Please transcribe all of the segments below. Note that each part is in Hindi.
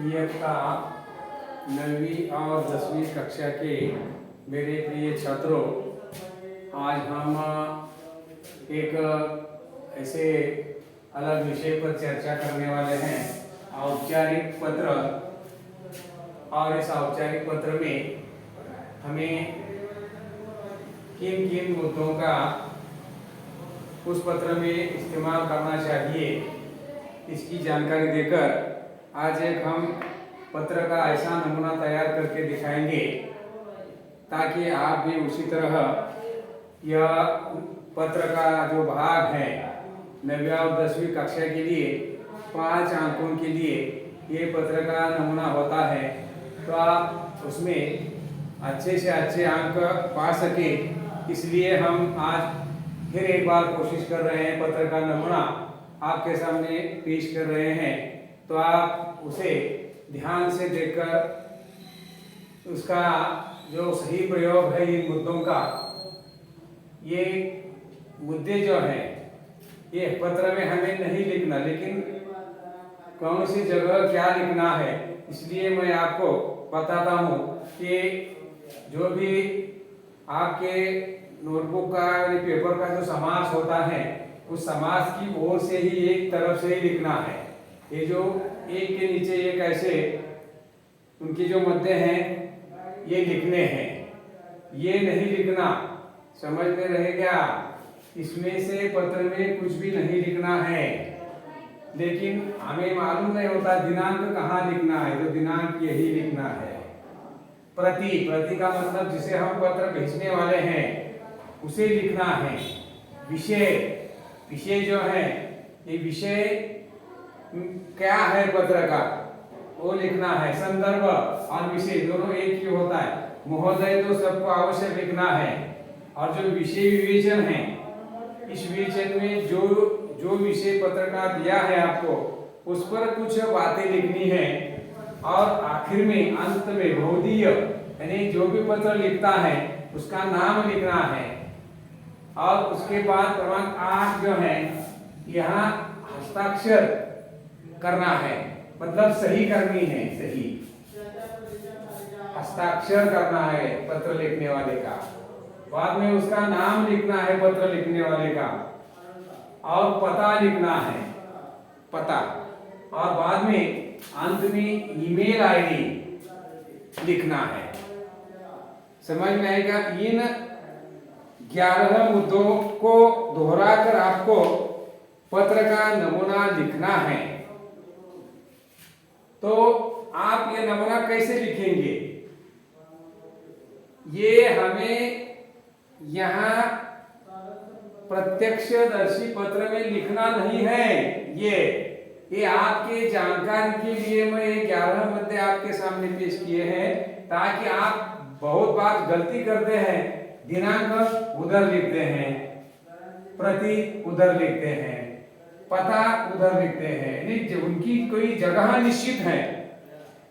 इयत्ता 9वीं और 10वीं कक्षा के मेरे प्रिय छात्रों, आज हम एक ऐसे अलग विषय पर चर्चा करने वाले हैं, औपचारिक पत्र। और इस औपचारिक पत्र में हमें किन किन मुद्दों का उस पत्र में इस्तेमाल करना चाहिए, इसकी जानकारी देकर आज एक हम पत्र का ऐसा नमूना तैयार करके दिखाएंगे ताकि आप भी उसी तरह यह पत्र का जो भाग है 9वीं और 10वीं कक्षा के लिए 5 अंकों के लिए ये पत्र का नमूना होता है, तो आप उसमें अच्छे से अच्छे अंक पा सके। इसलिए हम आज फिर एक बार कोशिश कर रहे हैं, पत्र का नमूना आपके सामने पेश कर रहे हैं, तो आप उसे ध्यान से देखकर उसका जो सही प्रयोग है इन मुद्दों का, ये मुद्दे जो हैं ये पत्र में हमें नहीं लिखना, लेकिन कौन सी जगह क्या लिखना है, इसलिए मैं आपको बताता हूँ कि जो भी आपके नोटबुक का पेपर का जो समास होता है, उस समास की ओर से ही एक तरफ से ही लिखना है। ये जो एक के नीचे एक ऐसे उनके जो मध्य हैं ये लिखने हैं, ये नहीं लिखना, समझ में रहे क्या? इसमें से पत्र में कुछ भी नहीं लिखना है, लेकिन हमें मालूम नहीं होता दिनांक कहाँ लिखना है, तो दिनांक यही लिखना है। प्रति का मतलब जिसे हम पत्र भेजने वाले हैं उसे लिखना है। विषय जो है, ये विषय क्या है पत्र का वो लिखना है। संदर्भ और विषय दोनों एक ही होता है। महोदय तो सबको आवश्यक लिखना है। और जो विषय विवेचन है, इस विवेचन में जो विषय पत्र का दिया है आपको, उस पर कुछ बातें लिखनी है। और आखिर में अंत में बहुधीय यानी जो भी पत्र लिखता है उसका नाम लिखना है। और उसके बाद क्रमांक 8 जो है, यहाँ हस्ताक्षर करना है, मतलब सही करनी है, सही हस्ताक्षर करना है पत्र लिखने वाले का। बाद में उसका नाम लिखना है पत्र लिखने वाले का, और पता लिखना है, पता। और बाद में अंत में ईमेल आईडी लिखना है। समझ में आएगा? इन 11 मुद्दों को दोहराकर आपको पत्र का नमूना लिखना है। तो आप ये नमूना कैसे लिखेंगे? ये हमें यहाँ प्रत्यक्षदर्शी पत्र में लिखना नहीं है। ये आपके जानकारी के लिए मैं 11 मुद्दे आपके सामने पेश किए हैं, ताकि आप बहुत बार गलती करते हैं, दिनांक उधर लिखते हैं, प्रति उधर लिखते हैं, पता उधर लिखते हैं। नहीं, उनकी कोई जगह निश्चित है।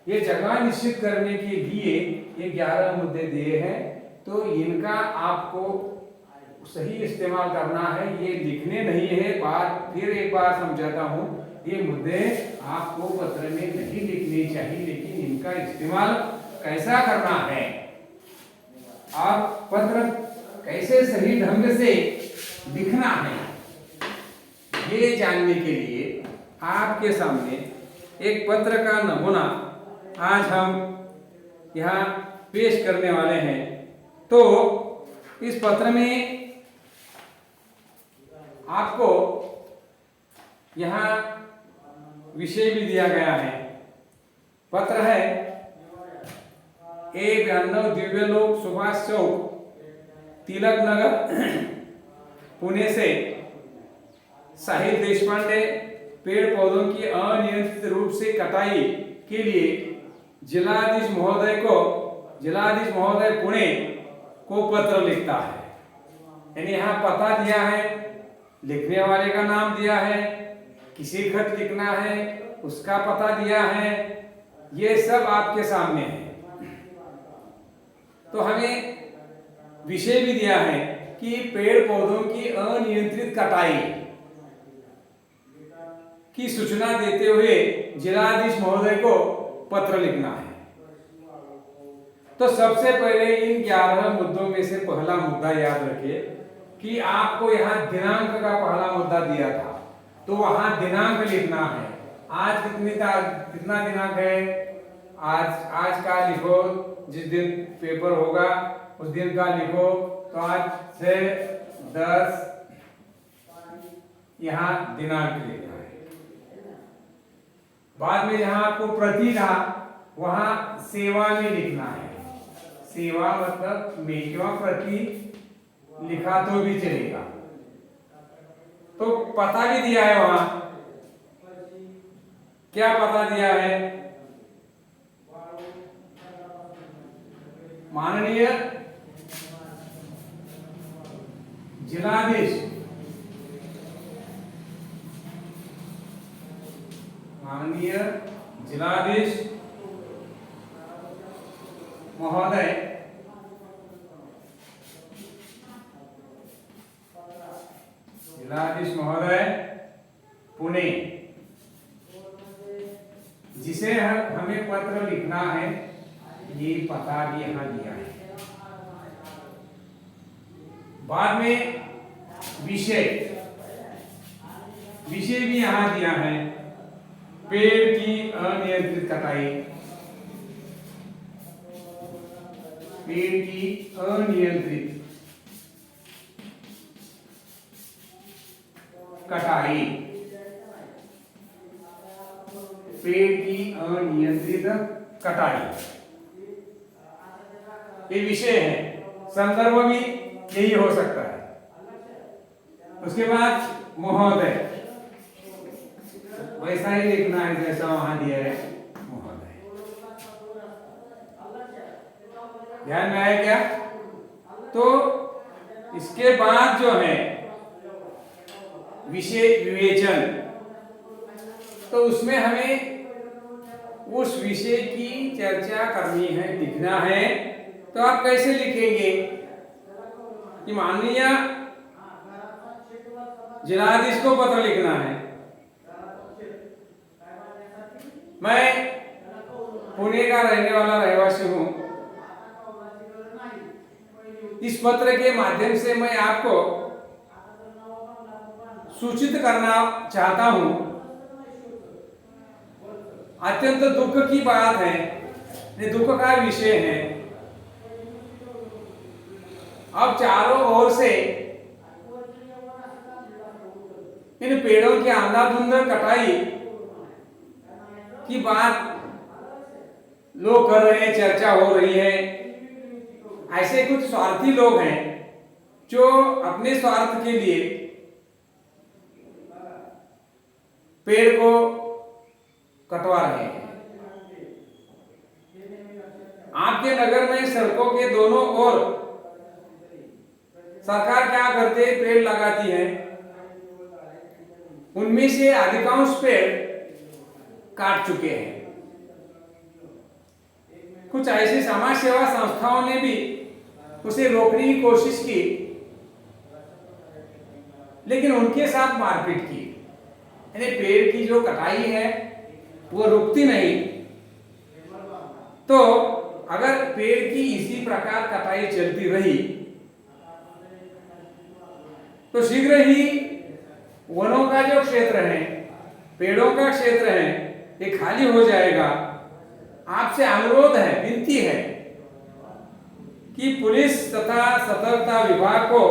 ये जगह निश्चित करने के लिए ये 11 मुद्दे दिए हैं, तो इनका आपको सही इस्तेमाल करना है। ये लिखने नहीं है। बात फिर एक बार समझाता हूँ, ये मुद्दे आपको पत्र में नहीं लिखने चाहिए, लेकिन इनका इस्तेमाल कैसा करना है, आप पत्र कैसे सही ढंग से लिखना है, ये जानने के लिए आपके सामने एक पत्र का नमूना आज हम यहाँ पेश करने वाले हैं। तो इस पत्र में आपको यहाँ विषय भी दिया गया है। पत्र है A92 दिव्यलोक सुभाष चौक तिलक नगर पुणे से साहिल देशपांडे पेड़ पौधों की अनियंत्रित रूप से कटाई के लिए जिलाधीश महोदय पुणे को पत्र लिखता है। यानी यहाँ पता दिया है, लिखने वाले का नाम दिया है, किसी खत लिखना है उसका पता दिया है, ये सब आपके सामने है। तो हमें विषय भी दिया है कि पेड़ पौधों की अनियंत्रित कटाई की सूचना देते हुए जिलाधीश महोदय को पत्र लिखना है। तो सबसे पहले इन 11 मुद्दों में से पहला मुद्दा याद रखिए कि आपको यहाँ दिनांक का पहला मुद्दा दिया था, तो वहां दिनांक लिखना है। आज कितना दिनांक है? आज का लिखो, जिस दिन पेपर होगा उस दिन का लिखो। तो आज से 10 यहाँ दिनांक लिखना है। बाद में जहां आपको प्रति था वहां सेवा में लिखना है। सेवा मतलब में प्रति लिखा तो भी चलेगा। तो पता भी दिया है वहां, क्या पता दिया है? माननीय जिलाधीश, माननीय जिलाधीश महोदय, जिलाधीश महोदय पुणे, जिसे हमें पत्र लिखना है, ये पता भी यहां दिया है। बाद में विषय भी यहां दिया है। पेड़ की अनियंत्रित कटाई, पेड़ की अनियंत्रित कटाई, पेड़ की अनियंत्रित कटाई, ये विषय है। संदर्भ भी यही हो सकता है। उसके बाद महोदय, वैसा ही लिखना है जैसा वहां दिया है, महोदय। ध्यान में आया क्या? तो इसके बाद जो है विषय विवेचन, तो उसमें हमें उस विषय की चर्चा करनी है, लिखना है। तो आप कैसे लिखेंगे कि माननीय जिलाधीश को पत्र लिखना है। मैं पुणे का रहने वाला रहवासी हूं। इस पत्र के माध्यम से मैं आपको सूचित करना चाहता हूं, अत्यंत दुख की बात है, ये दुख का विषय है। अब चारों ओर से इन पेड़ों की अंधाधुंध कटाई की बात लोग कर रहे हैं, चर्चा हो रही है। ऐसे कुछ स्वार्थी लोग हैं जो अपने स्वार्थ के लिए पेड़ को कटवा रहे हैं। आपके नगर में सड़कों के दोनों ओर सरकार क्या करते है? पेड़ लगाती है। उनमें से अधिकांश पेड़ काट चुके हैं। कुछ ऐसी समाज सेवा संस्थाओं ने भी उसे रोकने की कोशिश की, लेकिन उनके साथ मारपीट की। यानी पेड़ की जो कटाई है वो रुकती नहीं। तो अगर पेड़ की इसी प्रकार कटाई चलती रही तो शीघ्र ही वनों का जो क्षेत्र है, पेड़ों का क्षेत्र है, ये खाली हो जाएगा। आपसे अनुरोध है, विनती है कि पुलिस तथा सतर्कता विभाग को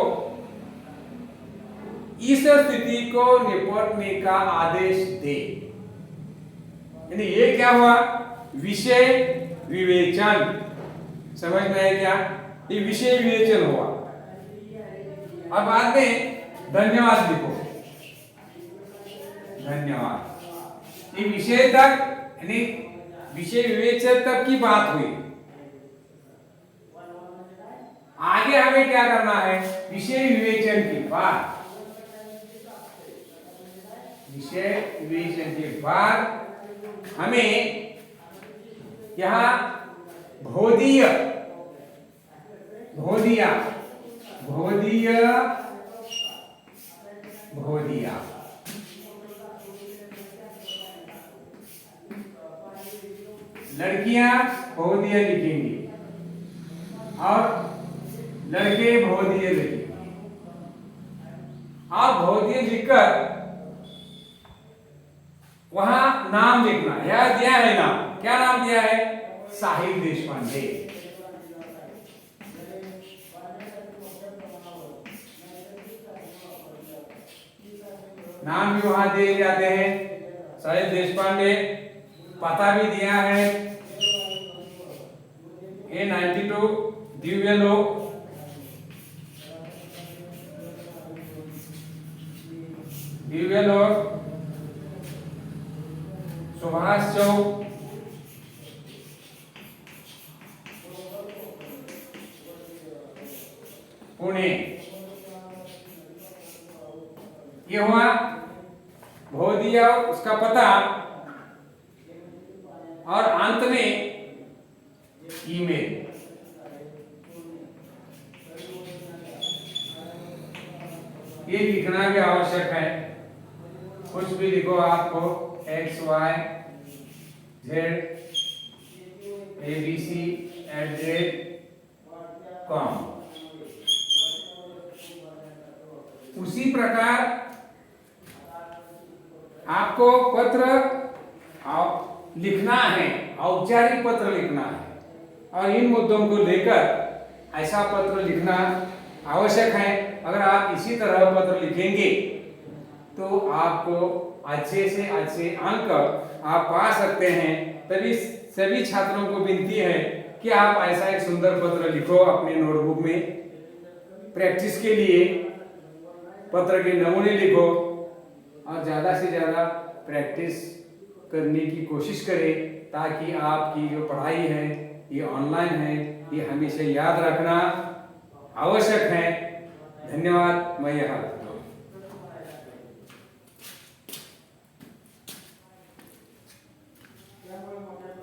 इस स्थिति को निपटने का आदेश दे। यानी ये क्या हुआ? विषय विवेचन। समझ में आया क्या? ये विषय विवेचन हुआ। और बाद में धन्यवाद लिखो, धन्यवाद। ये विषय तक, यानी विषय विवेचन तक की बात हुई। आगे हमें क्या करना है? विषय विवेचन के बाद, विषय विवेचन के बाद हमें यहां भौदीय, भौदिया, भौदीय, भौदिया, लड़कियां बहुदिया लिखेंगी और लड़के बहुदिया लिखेंगे। आप बहुदिया लिखकर वहां नाम लिखना। यह दिया है नाम, क्या नाम दिया है? साहिल देशपांडे। नाम भी वहां दिए जाते हैं, साहिल देशपांडे। पता भी दिया है A92 दिव्य लोक, सुभाष चौक, पुणे। ये हुआ बहुदिया, उसका पता, और अंत में ईमेल। ये लिखना भी आवश्यक है। कुछ भी लिखो, आपको xyzabc@com। उसी प्रकार आपको पत्र लिखना है, औपचारिक पत्र लिखना है, और इन मुद्दों को लेकर ऐसा पत्र लिखना आवश्यक है। अगर आप इसी तरह पत्र लिखेंगे तो आपको अच्छे से अच्छे अंक आप पा सकते हैं। तभी सभी छात्रों को विनती है कि आप ऐसा एक सुंदर पत्र लिखो अपने नोटबुक में। प्रैक्टिस के लिए पत्र के नमूने लिखो और ज़्यादा से ज़्यादा प्रैक्टिस करने की कोशिश करें, ताकि आपकी जो पढ़ाई है ये ऑनलाइन है, ये हमेशा याद रखना आवश्यक है। धन्यवाद। मैं यहाँ